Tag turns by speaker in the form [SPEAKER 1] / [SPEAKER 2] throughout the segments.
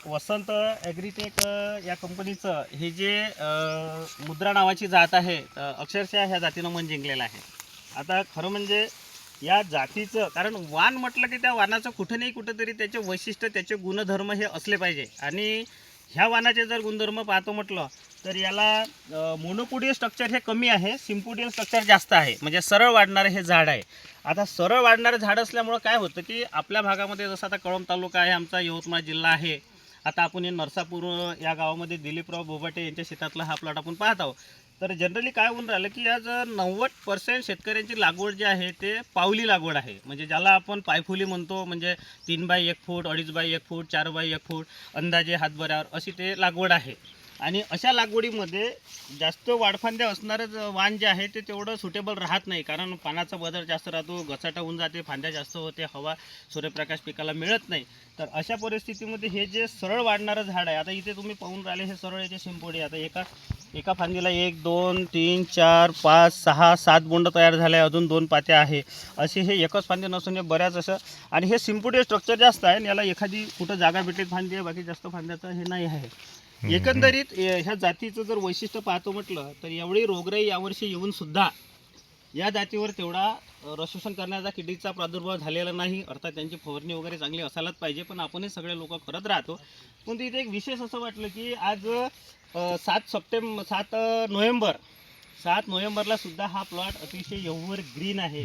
[SPEAKER 1] वसंत agritech या कंपनीचं हे जे मुद्रा नावाची जात आहे, अक्षरशः ह्या जातीनं मन जिंकलेलं आहे. आता खरं म्हणजे या जातीचं, कारण वाण म्हटलं की त्या वाणाचं कुठं नाही कुठंतरी त्याचे वैशिष्ट्य, त्याचे गुणधर्म हे असले पाहिजे. आणि ह्या वाणाचे जर गुणधर्म पाहतो म्हटलं तर याला मोनोपोडियल स्ट्रक्चर हे कमी आहे, सिम्पोडियल स्ट्रक्चर जास्त आहे. म्हणजे सरळ वाढणारं हे झाड आहे. आता सरळ वाढणारं झाड असल्यामुळं काय होतं की आपल्या भागामध्ये जसं आता कळंब तालुका आहे, आमचा यवतमाळ जिल्हा आहे. आता आपण हे नरसापूर या गावामध्ये दिलीपराव बोबाटे यांच्या शेतातला हा प्लॉट आपण पाहत आहोत. तर जनरली काय होऊन राहिलं की आज 90% शेतकऱ्यांची लागवड जी आहे ते पावली लागवड आहे. म्हणजे ज्याला आपण पायफुली म्हणतो, म्हणजे 3 बाय 1 फूट, 2.5 बाय 1 फूट, 4 बाय 1 फूट अंदाजे हातभरावर अशी ते लागवड आहे. आणि अशा लागवडीमध्ये जास्त वाढफांद्या असणारं वाण जे आहे ते तेवढं सुटेबल राहत नाही, कारण पानाचा बदल जास्त राहतो, गचाटा होऊन जाते, फांद्या जास्त होते, हवा सूर्यप्रकाश पिकाला मिळत नाही. तर अशा परिस्थितीमध्ये हे जे सरळ वाढणारं झाड आहे, आता इथे तुम्ही पाहून राहिले हे सरळ याचे शिंपोडे, आता एका फांदीला 1 2 3 4 5 6 7 बोंड तयार झाले, अजून 2 पात्या आहे. असे हे एकच फांदी नसून हे बऱ्याच असं, आणि हे सिम्पोडियल स्ट्रक्चर जास्त आहे. याला एखादी कुठं जागा भेटली फांदी आहे, बाकी जास्त फांद्याचं हे नाही आहे. एकंदरीत ह्या जातीचं जर वैशिष्ट्य पाहतो म्हटलं तर एवढी रोगराई यावर्षी येऊन सुद्धा या जातीवर तेवढा रसोषण करण्याचा किडीचा प्रादुर्भाव झालेला नाही. अर्थात त्यांची फवारणी वगैरे चांगली असायलाच पाहिजे, पण आपणही सगळे लोक करत राहतो. पण इथे एक विशेष असं वाटलं की आज 7 नोव्हेंबरला सुद्धा हा प्लॉट अतिशय एव्हर ग्रीन आहे.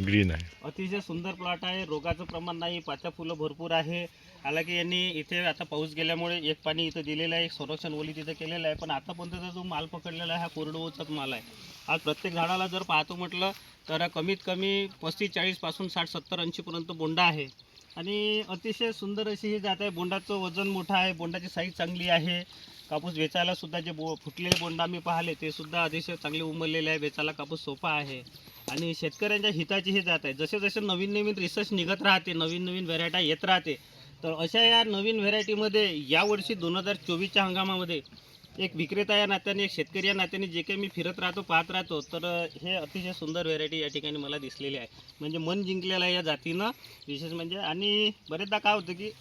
[SPEAKER 1] अतिशय सुंदर प्लॉट आहे. रोगाचं प्रमाण नाही, पात्या फुलं भरपूर आहे. हालाकी यांनी इथे आता पाऊस गेल्यामुळे एक पाणी इथं दिलेलं आहे, एक संरक्षण ओली तिथं केलेलं आहे, पण आतापर्यंतचा जो माल पकडलेला आहे हा कोरडवाहूचाच माल आहे. आज प्रत्येक झाडाला जर पाहतो म्हटलं तर कमीत कमी 35-40 पासून 60-70-80 पर्यंत बोंडा आहे. आणि अतिशय सुंदर अशी ही जात आहे. बोंडाचं वजन मोठं आहे, बोंडाची साईज चांगली आहे. कापूस वेचायला सुद्धा जे फुटलेले बोंड आम्ही पाहिले ते सुद्धा अतिशय चांगले उमललेले आहे. वेचायला कापूस सोपा आहे आणि शेतकऱ्यांच्या हिताची ही जात आहे. जसे जसे नवीन नवीन रिसर्च निघत राहते, नवीन नवीन व्हेरायटी येत राहते, तर अशा या नवीन व्हेरायटीमध्ये यावर्षी 2024च्या हंगामामध्ये एक विक्रेता या नात्याने, एक शेतकरी या नात्याने जे काही मी फिरत राहतो, पाहत राहतो, तर हे अतिशय सुंदर व्हेरायटी या ठिकाणी मला दिसलेली आहे. म्हणजे मन जिंकलेलं आहे या जातीनं विशेष म्हणजे. आणि बरेचदा काय होतं की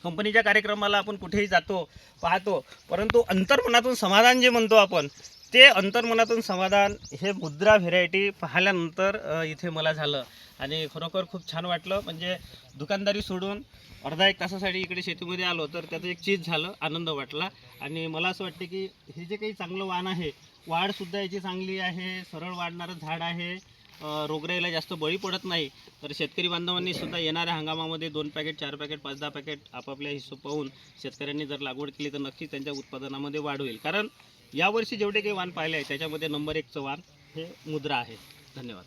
[SPEAKER 1] कंपनीच्या कार्यक्रमाला आपण कुठेही जातो, पाहतो, परंतु अंतर्मनातून समाधान जे म्हणतो आपण, ते अंतर्मनातून समाधान हे मुद्रा व्हेरायटी पाहिल्यानंतर इथे मला झालं. आणि खरोखर खूप छान वाटलं. म्हणजे दुकानदारी सोडून अर्धा एक तासासाठी इकडे शेतीमध्ये आलो तर त्याचं एक चीज झालं, आनंद वाटला. आणि मला असं वाटतं की हे जे काही चांगलं वाण आहे, वाढसुद्धा याची चांगली आहे, सरळ वाढणारं झाड आहे, रोगराईला जास्त बळी पडत नाही. तर शेतकरी बांधवांनी सुद्धा येणाऱ्या हंगामामध्ये 2 पॅकेट 4 पॅकेट 5-10 पॅकेट आपापल्या हिशोब पाहून शेतकऱ्यांनी जर लागवड केली तर नक्कीच त्यांच्या उत्पादनामध्ये वाढ होईल. कारण यावर्षी जेवढे काही वाण पाहिले आहे त्याच्यामध्ये नंबर 1चं वाण हे मुद्रा आहे. धन्यवाद.